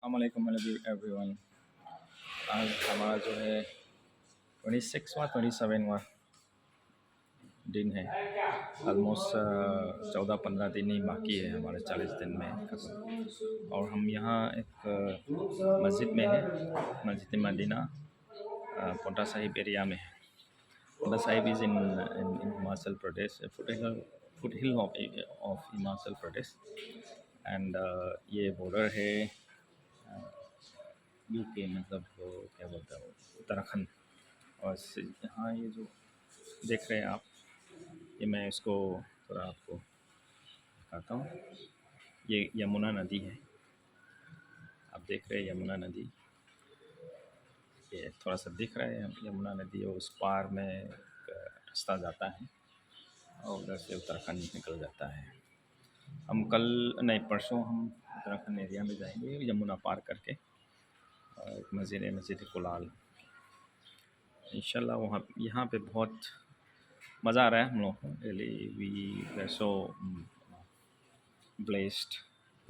अस्सलाम एवरीवन। आज हमारा जो है 27वां दिन है। ऑलमोस्ट 14-15 दिन ही बाकी है हमारे 40 दिन में खत्म। और हम यहाँ एक मस्जिद में हैं, मस्जिद मदीना, पोंटा साहिब एरिया में है। Paonta Sahib is in Himachal Pradesh, foot hill of Himachal Pradesh. And ये बॉर्डर है यूके, मतलब वो क्या बोलते हैं, उत्तराखंड। और यहाँ ये जो देख रहे हैं आप, ये मैं इसको थोड़ा आपको दिखाता हूँ। ये यमुना नदी है, आप देख रहे हैं यमुना नदी। ये थोड़ा सा दिख रहा है यमुना नदी, और उस पार में एक रास्ता जाता है और उधर से उत्तराखंड निकल जाता है। हम कल नहीं परसों हम उत्तराखंड एरिया में जाएंगे यमुना पार करके। एक मस्जिद कुलाल इंशाल्लाह, वहाँ यहाँ पे बहुत मज़ा आ रहा है हम लोग को। Really we are so blessed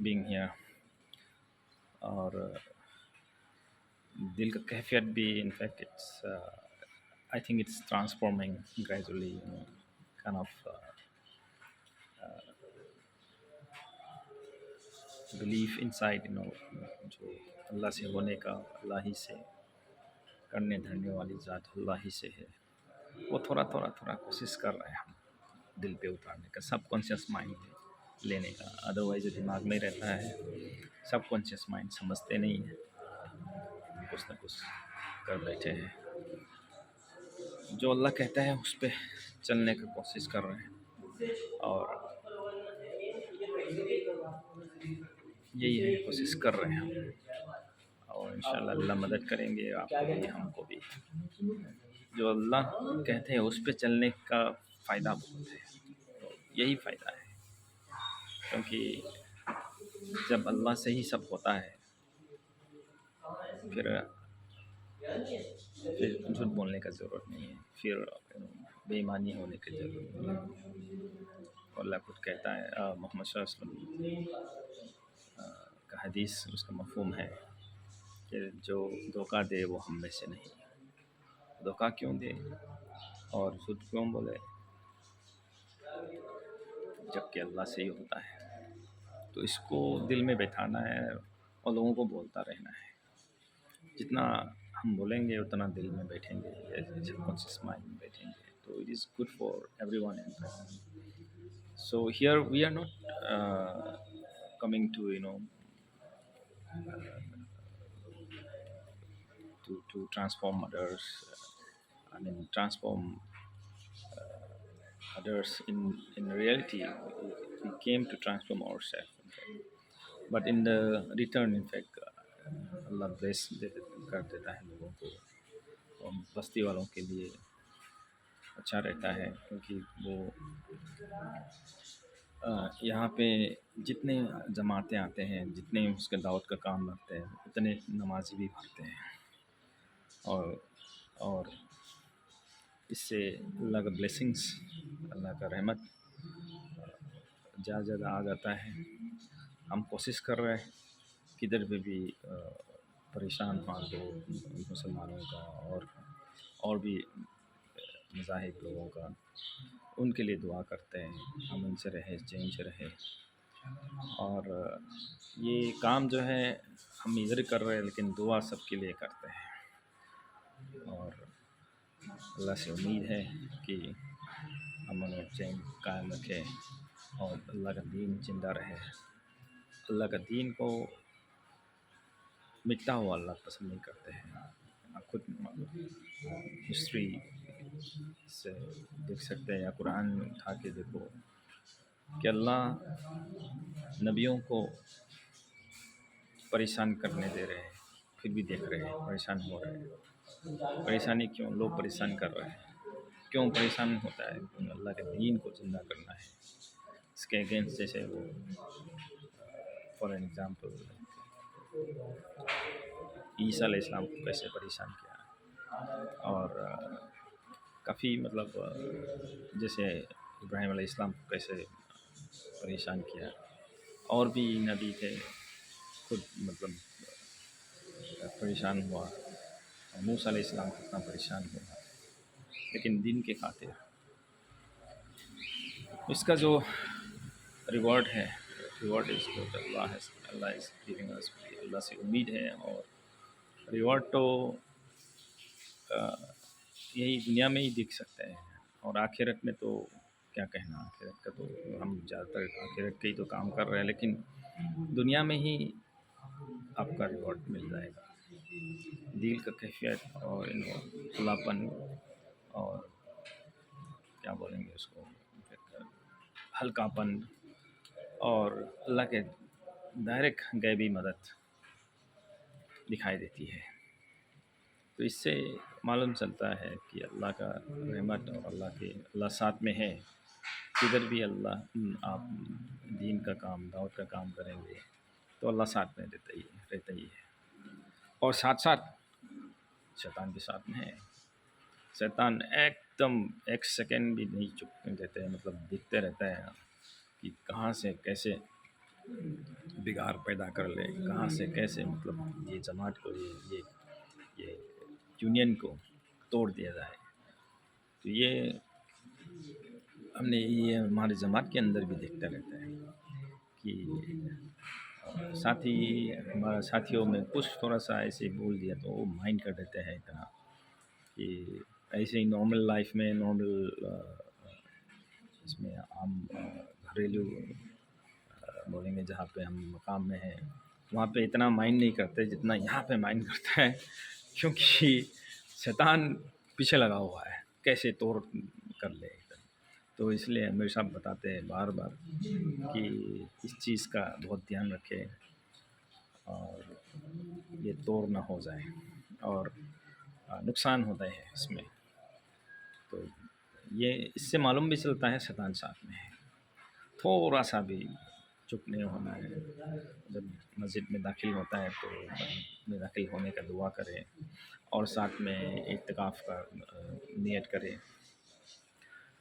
being here. और दिल का कैफियत भी in fact it's I think it's transforming gradually, kind of belief inside, जो अल्लाह से होने का, अल्लाह ही से करने धरने वाली ज़ात अल्लाह ही से है, वो थोड़ा कोशिश कर रहे हैं हम दिल पे उतारने का, सब कॉन्शियस माइंड लेने का। अदरवाइज दिमाग में रहता है, सब कॉन्शियस माइंड समझते नहीं है, कुछ ना कुछ कर बैठे हैं। जो अल्लाह कहता है उस पर चलने की कोशिश कर रहे हैं, और यही है, कोशिश कर रहे हैं हम। और इंशाल्लाह अल्लाह मदद करेंगे, आपको भी हमको भी। जो अल्लाह कहते हैं उस पर चलने का फ़ायदा बहुत है, तो यही फ़ायदा है। क्योंकि जब अल्लाह से ही सब होता है, फिर झूठ बोलने का ज़रूरत नहीं है, फिर बेईमानी होने की ज़रूरत नहीं है। अल्लाह खुद कहता है, मोहम्मद सल्लल्लाहु अलैहि वसल्लम का हदीस, उसका मफ़हूम है कि जो धोखा दे वो हम में से नहीं। धोखा क्यों दे और झूठ क्यों बोले, जबकि अल्लाह से ही होता है। तो इसको दिल में बैठाना है और लोगों को बोलता रहना है। जितना हम बोलेंगे उतना दिल में बैठेंगे, सबकॉन्शियस माइंड में बैठेंगे, तो it is good for everyone in fact. So here we are not coming to to transform others, I mean transform others. In reality we came to transform ourselves, in fact. But in the return, in fact, Allah bless कर देता है लोगों को, और बस्ती वालों के लिए अच्छा रहता है। क्योंकि वो यहाँ पे जितने जमातें आते हैं, जितने उसके दावत का काम रखते हैं, उतने नमाजी भी भरते हैं। और इससे अल्लाह का ब्लेसिंग्स, अल्लाह का रहमत ज़्यादा आ जाता है। हम कोशिश कर रहे हैं किधर भी परेशान हाल हो मुसलमानों का, और भी मज़ाहिब लोगों का, उनके लिए दुआ करते हैं, अमन से रहे, चैन से रहे। और ये काम जो है हम इधर कर रहे हैं, लेकिन दुआ सबके लिए करते हैं। और अल्लाह से उम्मीद है कि अमन और चैन कायम रखे और अल्लाह का दीन जिंदा रहे। अल्लाह का दीन को मिटता हुआ अल्लाह पसंद नहीं करते हैं। आप खुद हिस्ट्री से देख सकते हैं, या कुरान में उठा के देखो कि अल्लाह नबियों को परेशान करने दे रहे हैं, फिर भी देख रहे हैं परेशान हो रहे हैं। परेशानी क्यों, लोग परेशान कर रहे हैं, क्यों परेशान होता है? अल्लाह के दीन को ज़िंदा करना है। इसके अगेंस्ट जैसे वो फॉर एग्ज़ाम्पल ईसा अलैहिस्सलाम को कैसे परेशान किया, और काफ़ी मतलब जैसे इब्राहीम अलैहिस्सलाम को कैसे परेशान किया। और भी नबी थे, खुद मतलब परेशान हुआ, मूसा अलैहिस्सलाम कितना परेशान हुआ, लेकिन दीन के खातिर इसका जो रिवॉर्ड है, reward is good, Allah is giving us, Allah से उम्मीद है। और रिवॉर्ड तो यही दुनिया में ही दिख सकते हैं, और आखिरत में तो क्या कहना, आखिरत का तो हम ज़्यादातर आखिरत के ही तो काम कर रहे हैं, लेकिन दुनिया में ही आपका रिवॉर्ड मिल जाएगा। दिल का कैफियत और खुलापन, और क्या बोलेंगे उसको, हल्कापन, और अल्लाह के डायरेक्ट गैबी मदद दिखाई देती है। तो इससे मालूम चलता है कि अल्लाह का रहमत और अल्लाह साथ में है। किधर भी अल्लाह आप दीन का काम, दावत का काम करेंगे तो अल्लाह साथ में रहता ही है। और साथ साथ शैतान भी साथ में है। शैतान एकदम एक सेकंड भी नहीं चुकने देते हैं, मतलब दिखते रहता है कि कहाँ से कैसे बिगाड़ पैदा कर ले, कहाँ से कैसे मतलब ये जमात को, ये यूनियन को तोड़ दिया जाए। तो ये हमारे जमात के अंदर भी देखता रहता है कि साथी, हमारा साथियों में कुछ थोड़ा सा ऐसे बोल दिया तो वो माइंड कर देते हैं इतना कि ऐसे ही नॉर्मल लाइफ में, नॉर्मल इसमें आम घरेलू बोलेंगे जहाँ पे हम मकाम में हैं, वहाँ पे इतना माइंड नहीं करते जितना यहाँ पे माइंड करता है, क्योंकि शैतान पीछे लगा हुआ है कैसे तोड़ कर ले। तो इसलिए हमेशा बताते हैं बार बार कि इस चीज़ का बहुत ध्यान रखें और ये तोड़ ना हो जाए, और नुकसान होता है इसमें। तो ये इससे मालूम भी चलता है शैतान साथ में है। थोड़ा सा भी चुप नहीं होना है। जब मस्जिद में दाखिल होता है तो मस्जिद में दाखिल होने का दुआ करें, और साथ में इत्तिकाफ़ का नियत करें,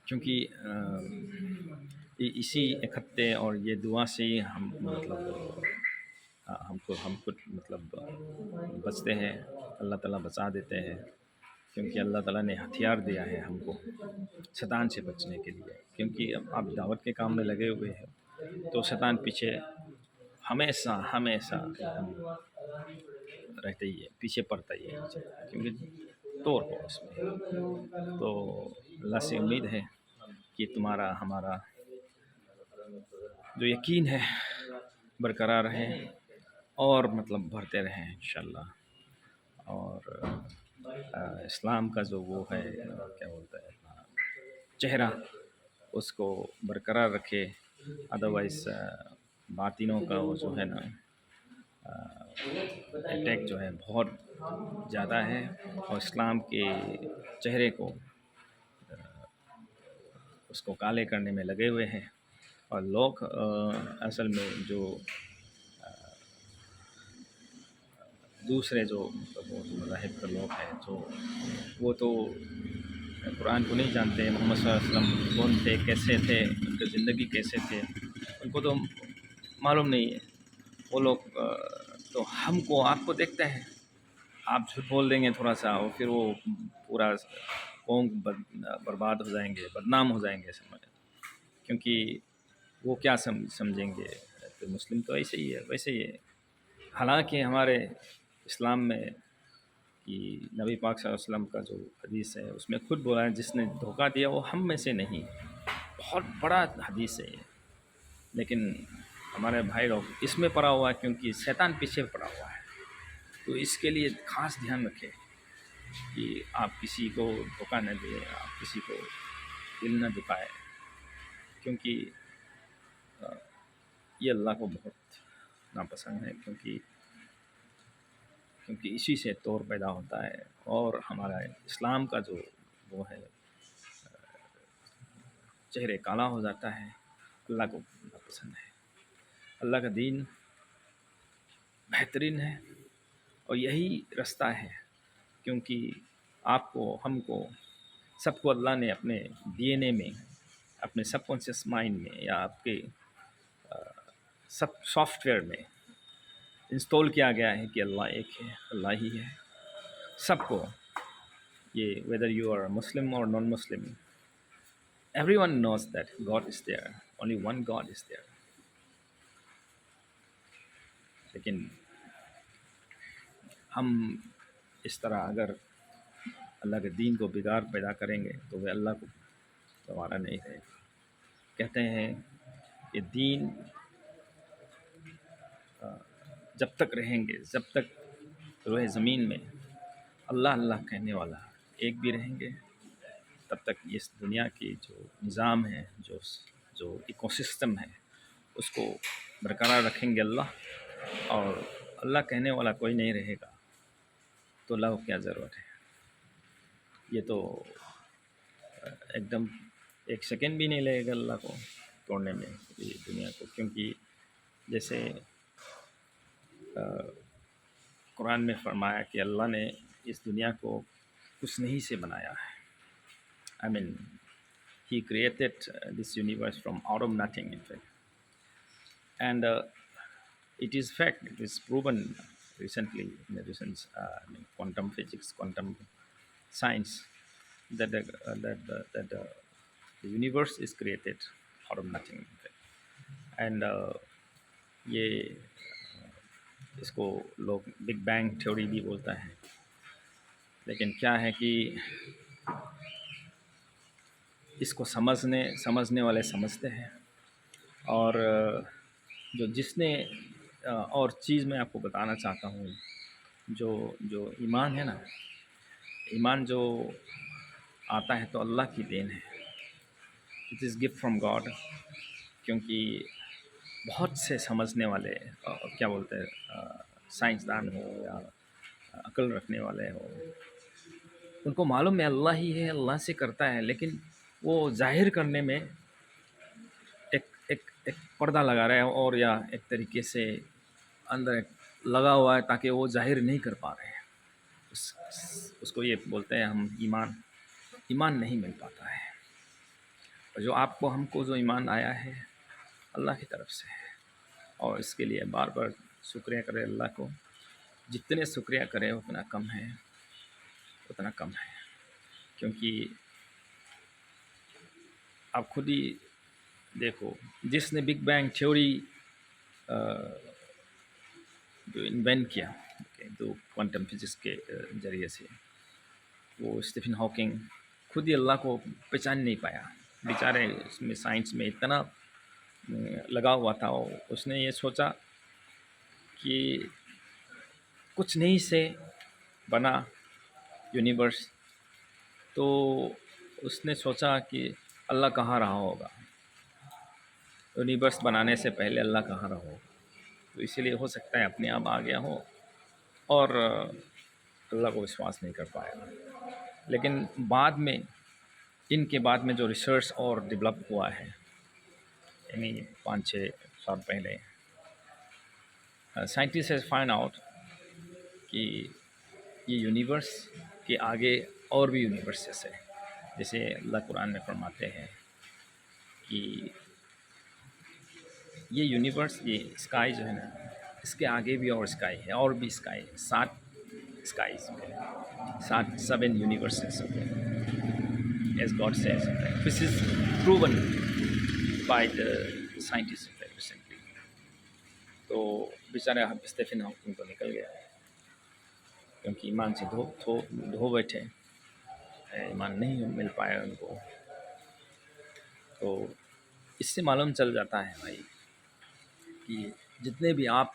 क्योंकि इसी इकट्ठे और ये दुआ से ही हम मतलब हमको मतलब बचते हैं, अल्लाह ताला बचा देते हैं। क्योंकि अल्लाह ताला ने हथियार दिया है हमको शैतान से बचने के लिए। क्योंकि अब आप दावत के काम में लगे हुए हैं तो शैतान पीछे हमेशा हमेशा एकदम रहता ही है, पीछे पड़ता ही है, क्योंकि तोड़ हो इसमें। तो अल्लाह से उम्मीद है कि तुम्हारा हमारा जो यकीन है बरकरार रहे, और मतलब बढ़ते रहें इंशाल्लाह। और इस्लाम का जो वो है क्या बोलता है अपना चेहरा, उसको बरकरार रखे। अदरवाइज़ बातिनों का वो जो है ना अटैक जो है बहुत ज़्यादा है, और इस्लाम के चेहरे को उसको काले करने में लगे हुए हैं। और लोग असल में जो दूसरे जो मतलब वो जो मज़ाहिब के लोग हैं, जो वो तो कुरान को नहीं जानते, मोहम्मद सल्लल्लाहु अलैहि वसल्लम कौन थे, कैसे थे, उनकी ज़िंदगी कैसे थे, उनको तो मालूम नहीं है। वो लोग तो हमको, आपको देखते हैं, आप झूठ बोल देंगे थोड़ा सा और फिर वो पूरा कौम बर्बाद हो जाएंगे, बदनाम हो जाएंगे समझ। क्योंकि वो क्या समझेंगे, तो मुस्लिम तो ऐसे ही है, वैसे ही है। हालांकि हमारे इस्लाम में कि नबी पाक सल्लल्लाहु अलैहि वसल्लम का जो हदीस है उसमें खुद बोला है, जिसने धोखा दिया वो हम में से नहीं। बहुत बड़ा हदीस है ये, लेकिन हमारे भाई लोग इसमें पड़ा हुआ है क्योंकि शैतान पीछे पड़ा हुआ है। तो इसके लिए खास ध्यान रखें कि आप किसी को धोखा न दें, आप किसी को दिल न दुखाएं, क्योंकि ये अल्लाह को बहुत नापसंद है। क्योंकि इसी से तोड़ पैदा होता है, और हमारा इस्लाम का जो वो है चेहरे काला हो जाता है, अल्लाह को नापसंद है। अल्लाह का दीन बेहतरीन है, और यही रास्ता है। क्योंकि आपको, हमको, सबको अल्लाह ने अपने डीएनए में, अपने सबकॉन्शियस माइंड में, या आपके सब सॉफ्टवेयर में انسٹال کیا گیا ہے کہ اللہ ایک ہے، اللہ ہی ہے سب کو. یہ ویدر یو آر مسلم اور non Muslim, every one knows that God is there, only one God is there. لیکن ہم اس طرح اگر اللہ کے دین کو بگاڑ پیدا کریں گے تو وہ اللہ کو گوارا نہیں رہے گا. کہتے ہیں کہ دین جب تک رہیں گے، جب تک روئے زمین میں اللہ اللہ کہنے والا ایک بھی رہیں گے، تب تک اس دنیا کی جو نظام ہے، جو ایکو سسٹم ہے، اس کو برقرار رکھیں گے اللہ. اور اللہ کہنے والا کوئی نہیں رہے گا تو اللہ کو کیا ضرورت ہے. یہ تو ایک دم ایک سیکنڈ بھی نہیں لگے گا اللہ کو توڑنے میں یہ دنیا کو. کیونکہ جیسے قرآن میں فرمایا کہ اللہ نے اس دنیا کو کچھ نہیں سے بنایا ہے. I mean, he created this universe from out of nothing, in fact. And it is fact, it is proven recently in the recent quantum physics, quantum science, that the universe is created out of nothing, in fact. And یہ اس کو لوگ big bang theory بھی بولتا ہے. لیکن کیا ہے کہ اس کو سمجھنے والے سمجھتے ہیں. اور جس نے اور چیز میں آپ کو بتانا چاہتا ہوں، جو ایمان ہے نا، ایمان جو آتا ہے تو اللہ کی دین ہے. It is gift from God. کیونکہ بہت سے سمجھنے والے کیا بولتے ہیں سائنسدان ہو یا عقل رکھنے والے ہو، ان کو معلوم ہے اللہ ہی ہے، اللہ سے کرتا ہے، لیکن وہ ظاہر کرنے میں ایک پردہ لگا رہے ہیں، اور یا ایک طریقے سے اندر لگا ہوا ہے تاکہ وہ ظاہر نہیں کر پا رہے ہیں. اس کو یہ بولتے ہیں ہم ایمان نہیں مل پاتا ہے. اور جو ہم کو جو ایمان آیا ہے اللہ کی طرف سے ہے، اور اس کے لیے بار بار شکریہ کرے اللہ کو. جتنے شکریہ کرے اتنا کم ہے. کیونکہ آپ خود ہی دیکھو، جس نے بگ بینگ تھیوری جو انوینٹ کیا جو کوانٹم فزکس کے ذریعے سے، وہ اسٹیفن ہاکنگ خود ہی اللہ کو پہچان نہیں پایا. بیچارے اس میں سائنس میں اتنا لگا ہوا تھا، اس نے یہ سوچا کہ کچھ نہیں سے بنا یونیورس، تو اس نے سوچا کہ اللہ کہاں رہا ہوگا، یونیورس بنانے سے پہلے اللہ کہاں رہا ہوگا. تو اسی لیے ہو سکتا ہے اپنے آپ آ گیا ہو اور اللہ کو وشواس نہیں کر پایا. لیکن ان کے بعد میں جو ریسرچ اور ڈیولپ ہوا ہے، یعنی 5-6 سال پہلے، سائنٹسٹ ہیز فائنڈ آؤٹ کہ یہ یونیورس کے آگے اور بھی یونیورسز ہیں. جیسے اللہ قرآن میں فرماتے ہیں کہ یہ یونیورس، یہ اسکائی جو ہے نا، اس کے آگے بھی اور اسکائی ہے، اور بھی اسکائی ہے. 7 اسکائیز ہیں، 7 یونیورسز ہیں، as God says. This is proven by the scientist recently. تو بیچارے اسٹیفن ہاکنگ تو نکل گیا کیونکہ ایمان سے دھو بیٹھے، ایمان نہیں مل پایا ان کو. تو اس سے معلوم چل جاتا ہے بھائی کہ جتنے بھی آپ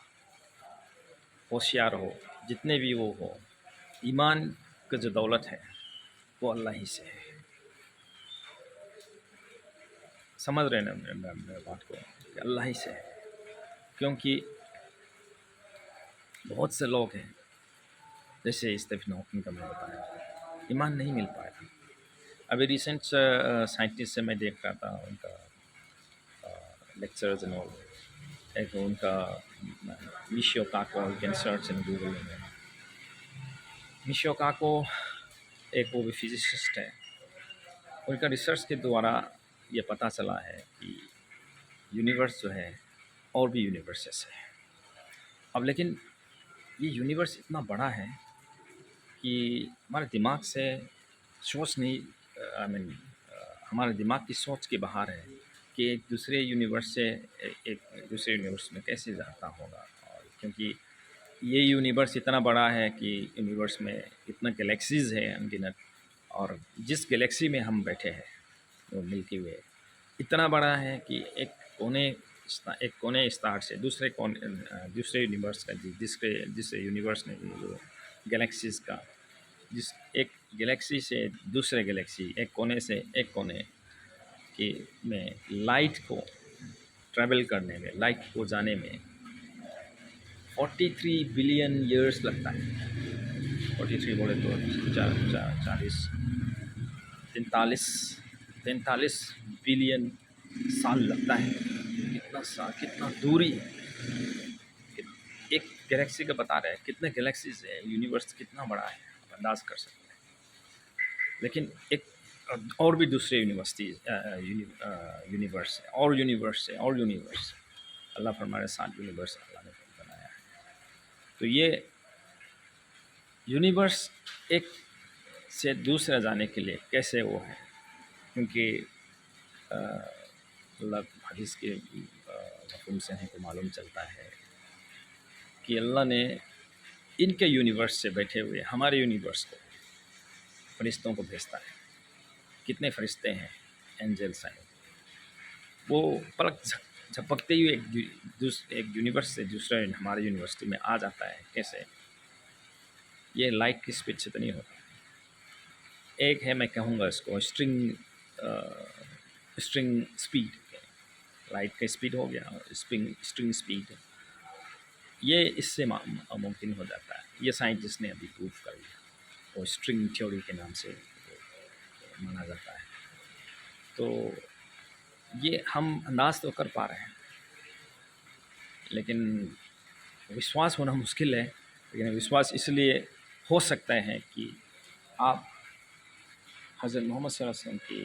ہوشیار ہو، جتنے بھی وہ ہو، ایمان کا جو دولت ہے وہ اللہ ہی سے ہے. سمجھ رہے نا میرے بات کو کہ اللہ ہی سے ہے. کیونکہ بہت سے لوگ ہیں جیسے اسٹیفن ہاکنگ کا میں بتایا، ایمان نہیں مل پایا. ابھی ریسنٹ سائنٹسٹ سے میں دیکھ رہا تھا ان کا لیکچرز اینڈ آل. ایک ان کا Michio Kaku, you can search in Google. Michio Kaku ایک وہ بھی فزسسٹ ہے. ان کا ریسرچ کے دوارا یہ پتہ چلا ہے کہ یونیورس جو ہے اور بھی یونیورسز ہے. اب لیکن یہ یونیورس اتنا بڑا ہے کہ ہمارے دماغ سے سوچ نہیں، آئی مین ہمارے دماغ کی سوچ کے باہر ہے کہ ایک دوسرے یونیورس سے ایک دوسرے یونیورس میں کیسے جاتا ہوگا، اور کیونکہ یہ یونیورس اتنا بڑا ہے کہ یونیورس میں اتنا گلیکسیز ہے انگنت، اور جس گلیکسی میں ہم بیٹھے ہیں وہ ملکی وے اتنا بڑا ہے کہ ایک کونے اسٹار سے دوسرے یونیورس کا جس یونیورس نے جو گلیکسیز کا جس ایک گلیکسی سے دوسرے گلیکسی، ایک کونے سے ایک کونے کی میں لائٹ کو ٹریول کرنے میں، لائٹ کو جانے میں 43 بلین ایئرس لگتا ہے۔ 43 بولے تو 43 بلین سال لگتا ہے۔ کتنا دوری ہے، ایک گلیکسی کا بتا رہا ہے کتنے گلیکسیز ہے، یونیورس کتنا بڑا ہے آپ انداز کر سکتے ہیں۔ لیکن ایک اور بھی دوسرے یونیورس ہے، اور یونیورس ہے۔ اللہ فرمائے 7 یونیورس اللہ نے بنایا ہے۔ تو یہ یونیورس ایک سے دوسرا جانے کے لیے کیسے وہ ہے، کیونکہ اللہ حدیث کے مفہوم سے ہم کو معلوم چلتا ہے کہ اللہ نے ان کے یونیورس سے بیٹھے ہوئے ہمارے یونیورس کو فرشتوں کو بھیجتا ہے۔ کتنے فرشتے ہیں، اینجلس ہیں، وہ پلک جھپکتے ہوئے ایک یونیورس سے دوسرے ہمارے یونیورسٹی میں آ جاتا ہے۔ کیسے؟ یہ لائٹ کی اسپیڈ سے تو نہیں ہوتا۔ ایک ہے، میں کہوں گا اس کو اسٹرنگ اسپیڈ، لائٹ کا اسپیڈ ہو گیا، اسٹرنگ اسپیڈ، یہ اس سے ممکن ہو جاتا ہے۔ یہ سائنٹسٹ نے ابھی پروف کر لیا، وہ اسٹرنگ تھیوری کے نام سے مانا جاتا ہے۔ تو یہ ہم انداز تو کر پا رہے ہیں، لیکن وشواس ہونا مشکل ہے۔ لیکن وشواس اس لیے ہو سکتا ہے کہ آپ حضرت محمد صلی اللہ علیہ وسلم کی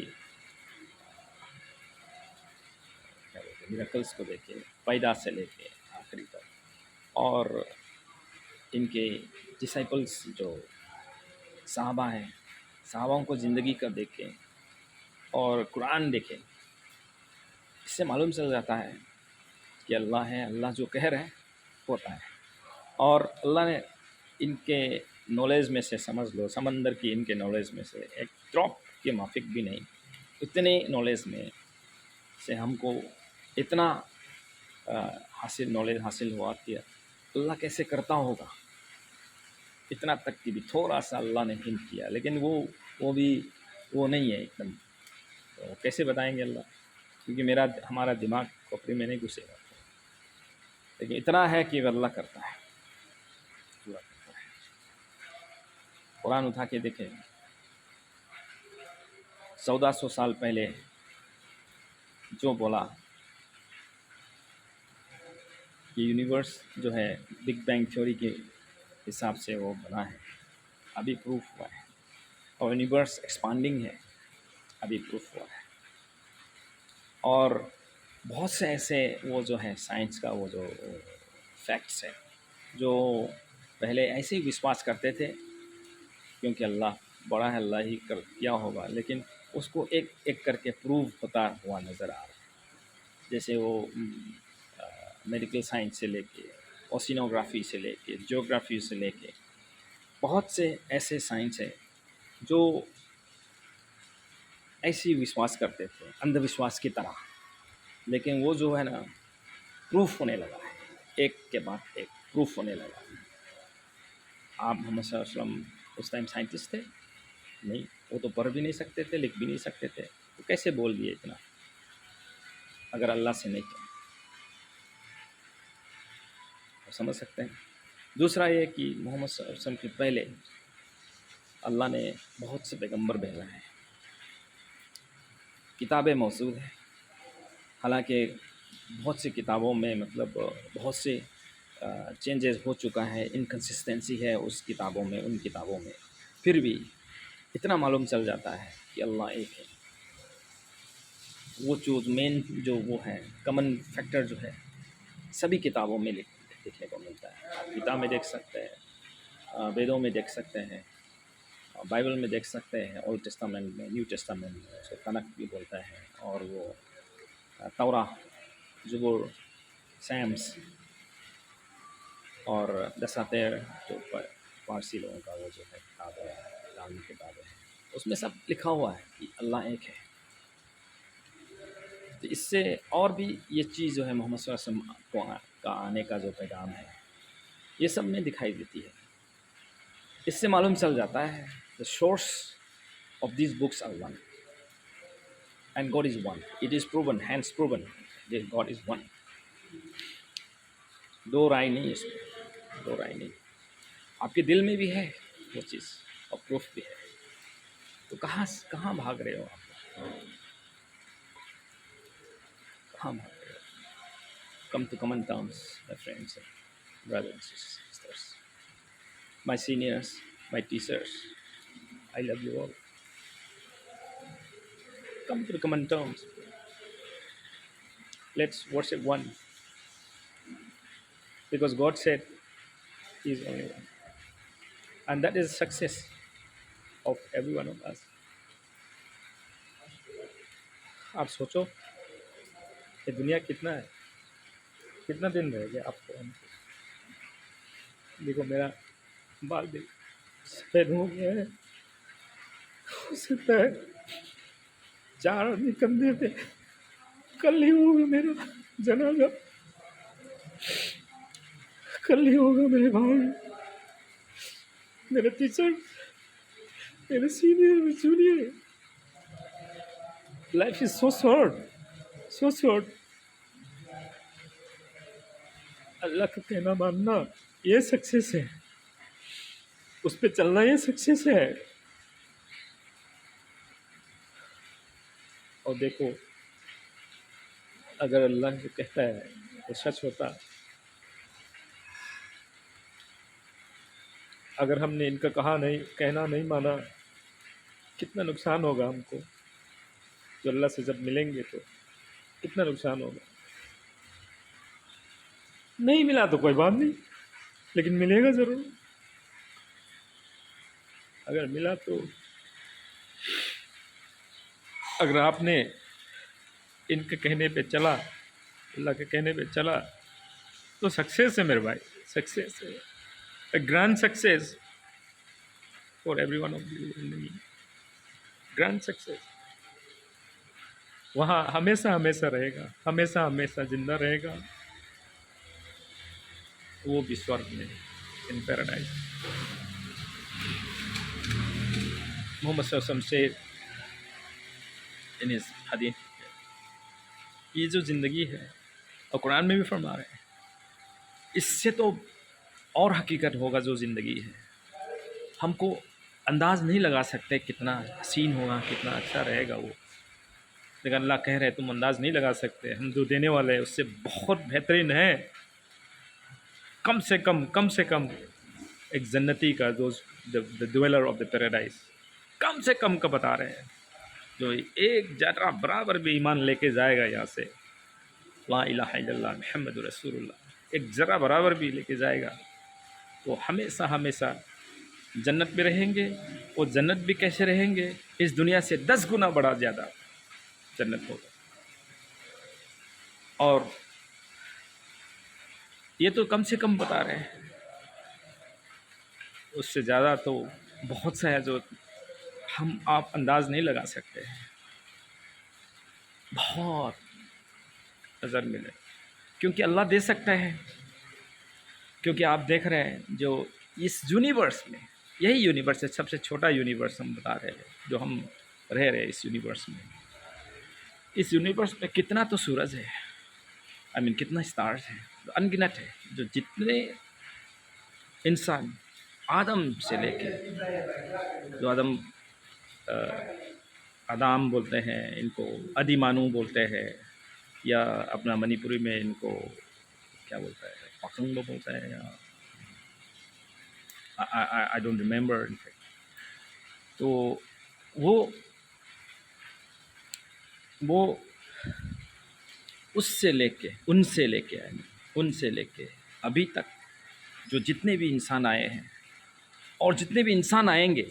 میریکلس کو دیکھیں، پیدا سے لے کے آخری تک، اور ان کے ڈسائپلس جو صحابہ ہیں، صحابوں کو زندگی کا دیکھیں اور قرآن دیکھیں، اس سے معلوم چل جاتا ہے کہ اللہ ہے، اللہ جو کہہ رہے ہوتا ہے۔ اور اللہ نے ان کے نالج میں سے، سمجھ لو سمندر کی ان کے نالج میں سے ایک ڈراپ کے مافک بھی نہیں، اتنے نالج میں سے ہم کو اتنا نالج حاصل ہوا کہ اللہ کیسے کرتا ہوگا، اتنا تک کہ بھی تھوڑا سا اللہ نے ہنٹ کیا، لیکن وہ نہیں ہے ایک دم۔ تو کیسے بتائیں گے اللہ، کیونکہ ہمارا دماغ کھوپڑی میں نہیں گھسے گا، لیکن اتنا ہے کہ اللہ کرتا ہے، پورا کرتا ہے۔ قرآن اٹھا کے دیکھیں، 1400 سال پہلے جو بولا کہ یونیورس جو ہے بگ بینگ تھیوری کے حساب سے وہ بنا ہے، ابھی پروف ہوا ہے، اور یونیورس ایکسپانڈنگ ہے، ابھی پروف ہوا ہے۔ اور بہت سے ایسے وہ جو ہے سائنس کا وہ جو فیکٹس ہے، جو پہلے ایسے ہی وشواس کرتے تھے کیونکہ اللہ بڑا ہے، اللہ ہی کیا ہوگا، لیکن اس کو ایک ایک کر کے پروو ہوتا ہوا نظر آ رہا ہے۔ جیسے وہ میڈیکل سائنس سے لے کے، اوسینوگرافی سے لے کے، جیوگرافی سے لے کے، بہت سے ایسے سائنس ہیں جو ایسی وشواس کرتے تھے اندھ وشواس کی طرح، لیکن وہ جو ہے نا پروف ہونے لگا ہے، ایک کے بعد ایک پروف ہونے لگا ہے۔ آپ محمد صلی اللہ علیہ وسلم اس ٹائم سائنٹسٹ تھے؟ نہیں، وہ تو پڑھ بھی نہیں سکتے تھے، لکھ بھی نہیں سکتے تھے، تو کیسے بول دیے اتنا اگر اللہ سے نہیں کیا؟ سمجھ سکتے ہیں۔ دوسرا یہ کہ محمد صلی اللہ علیہ وسلم کے پہلے اللہ نے بہت سے پیغمبر بھیجے ہیں، کتابیں موجود ہیں، حالانکہ بہت سی کتابوں میں مطلب بہت سے چینجز ہو چکا ہے، انکنسسٹنسی ہے اس کتابوں میں، ان کتابوں میں، پھر بھی اتنا معلوم چل جاتا ہے کہ اللہ ایک ہے۔ وہ جو مین جو وہ ہے کمن فیکٹر جو ہے سبھی کتابوں میں لکھ देखने को मिलता है। आप गीता में देख सकते हैं, वेदों में देख सकते हैं, बाइबल में देख सकते हैं, ओल्ड टेस्टामेंट में, न्यू टेस्टामेंट में उसे तनक भी बोलता है, और वो तौरा, ज़बूर, सैम्स और दसातेर जो पारसी लोगों का वो जो है किताब है, धार्मिक किताबें हैं, उसमें सब लिखा हुआ है कि अल्लाह एक है। तो इससे और भी ये चीज़ जो है मोहम्मद सल्लल्लाहु अलैहि वसल्लम का आने का जो पैगाम है, ये सब में दिखाई देती है। इससे मालूम चल जाता है the source of this books are one and God is one. It is proven, hands proven, God is one. दो राय नहीं इसमें, दो राय नहीं। आपके दिल में भी है वो चीज़ और प्रूफ भी है। तो कहाँ कहाँ भाग रहे हो आप? कहाँ भाग रहे हो? Come to common terms, my friends and brothers and sisters, my seniors, my teachers. I love you all. Come to the common terms. Let's worship one, because God said He is only one, and that is success of every one of us. आप सोचो ये दुनिया कितना है, कितना दिन रह गया आपको हमको। देखो मेरा बाल देख सफ़ेद हो गया है, हो सकता है 4 आदमी कंधे पे, कल ही होगा मेरा जनाजा, कल ही होगा मेरे भाई, मेरे टीचर, मेरे सीनियर, मेरे junior. Life is so short, so short. Allah का कहना मानना ये सक्सेस है, उस पर चलना ये सक्सेस है। और देखो अगर अल्लाह जो कहता है वो सच होता, अगर हमने इनका कहना नहीं माना, कितना नुकसान होगा हमको। जो अल्लाह से जब मिलेंगे तो कितना नुकसान होगा। नहीं मिला तो कोई बात नहीं, लेकिन मिलेगा ज़रूर। अगर मिला तो अगर आपने इनके कहने पे चला, अल्लाह के कहने पे चला, तो सक्सेस है मेरे भाई, सक्सेस है, a grand success for every one of you and me, grand success। वहाँ हमेशा हमेशा रहेगा, हमेशा हमेशा जिंदा रहेगा, वो भी स्वर्ग में, इन पैराडाइज। मोहम्मद सल्लल्लाहु अलैहि वसल्लम से इन इस हदीस, ये जो ज़िंदगी है, और कुरान में भी फरमा रहे हैं, इससे तो और हकीकत होगा जो ज़िंदगी है, हमको अंदाज़ नहीं लगा सकते कितना हसीन होगा, कितना अच्छा रहेगा वो। लेकिन अल्लाह कह रहे तुम अंदाज़ नहीं लगा सकते, हम जो देने वाले हैं उससे बहुत बेहतरीन है। कम से कम एक जन्नती का जो the dweller of the paradise, कम से कम का बता रहे हैं, जो एक जरा बराबर भी ईमान लेके जाएगा यहाँ से, ला इलाहा इल्लल्लाह मुहम्मदुर रसूलुल्लाह, एक ज़रा बराबर भी लेके जाएगा, तो हमेशा हमेशा जन्नत में रहेंगे। वो जन्नत भी कैसे रहेंगे, इस दुनिया से 10 गुना बड़ा ज़्यादा जन्नत होगा। और ये तो कम से कम बता रहे हैं, उससे ज़्यादा तो बहुत सा है जो हम आप अंदाज़ नहीं लगा सकते, बहुत नज़र मिले, क्योंकि अल्लाह दे सकता है। क्योंकि आप देख रहे हैं जो इस यूनिवर्स में, यही यूनिवर्स है, सबसे छोटा यूनिवर्स हम बता रहे हैं, जो हम रह रहे हैं इस यूनिवर्स में। इस यूनिवर्स में कितना तो सूरज है, कितना स्टार्स है, अनगिनत है। जो जितने इंसान आदम से लेके, जो आदाम बोलते हैं, इनको आदिमानू बोलते हैं, या अपना मणिपुरी में इनको क्या बोलता है, पाखंग बोलता है, या आई डोंट रिमेंबर इनफैक्ट। तो वो उससे लेके, उनसे लेके ابھی تک جو جتنے بھی انسان آئے ہیں اور جتنے بھی انسان آئیں گے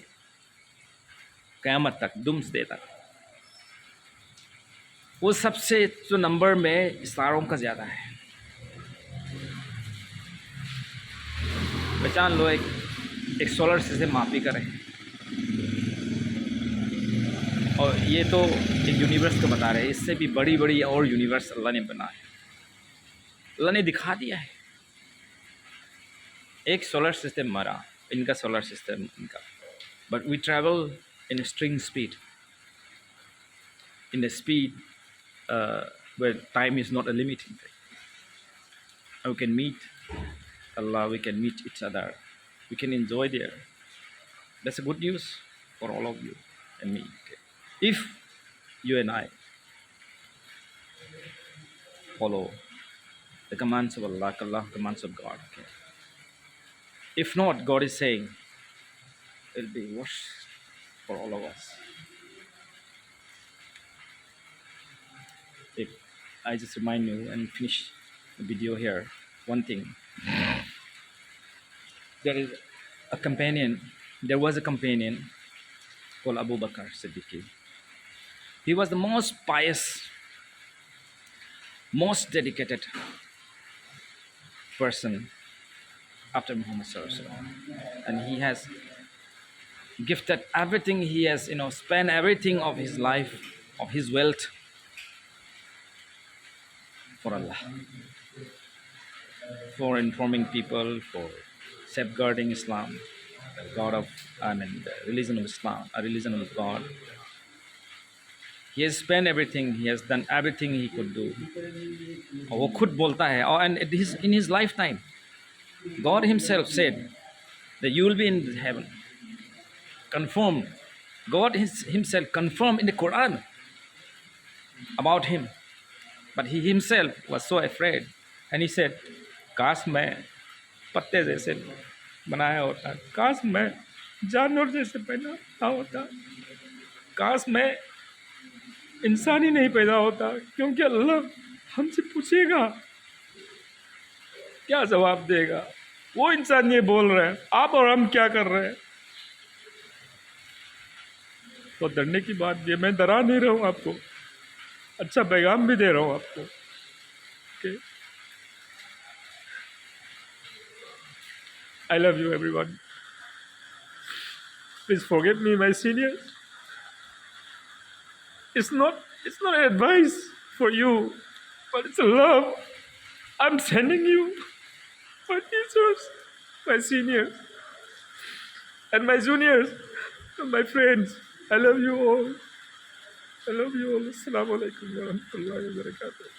قیامت تک، دمس دے تک، وہ سب سے جو نمبر میں ستاروں کا زیادہ ہے. پہچان لو، ایک سولر سسٹم آپ بھی کریں، اور یہ تو ایک یونیورس کو بتا رہے ہیں، اس سے بھی بڑی بڑی اور یونیورس اللہ نے بنا ہے، اللہ نے دکھا دیا ہے. ایک سولر سسٹم مرا، ان کا سولر سسٹم ان کا، but we travel in string speed, in a speed where time is not a limiting thing. We can meet Allah, we can meet each other, we can enjoy there. That's a good news for all of you and me. Okay? If you and I follow the commands of Allah, commands of God. Okay? If not, God is saying it'll be worse for all of us. If I just remind you and finish the video here, one thing. There was a companion called Abu Bakr Siddiqui. He was the most pious, most dedicated person after Muhammad Sallallahu Alaihi Wasallam. And he has gifted everything, he has spent everything of his life, of his wealth for Allah, for informing people, for safeguarding Islam, the religion of Islam, a religion of God. He has spent everything, he has done everything he could do. اور وہ خود بولتا ہے، and in his lifetime God himself said that you will be in heaven. Confirmed. God himself confirmed in the Quran about him. But he himself was so afraid. And he said, کاش میں پتے جیسے بنایا ہوتا، کاش میں جانور جیسے پیدا ہوتا، کاش میں انسان ہی نہیں پیدا ہوتا، کیونکہ اللہ ہم سے پوچھے گا، کیا جواب دے گا؟ وہ انسان یہ بول رہے ہیں، آپ اور ہم کیا کر رہے ہیں؟ تو ڈرنے کی بات یہ، میں ڈرا نہیں رہا ہوں آپ کو، اچھا پیغام بھی دے رہا ہوں آپ کو. I love you everyone. Please forgive me, my seniors. It's not an advice for you, but it's a love I'm sending you, my teachers, my seniors, and my juniors, and my friends. I love you all. I love you all. Assalamu alaikum wa rahmatullahi wa barakatuh.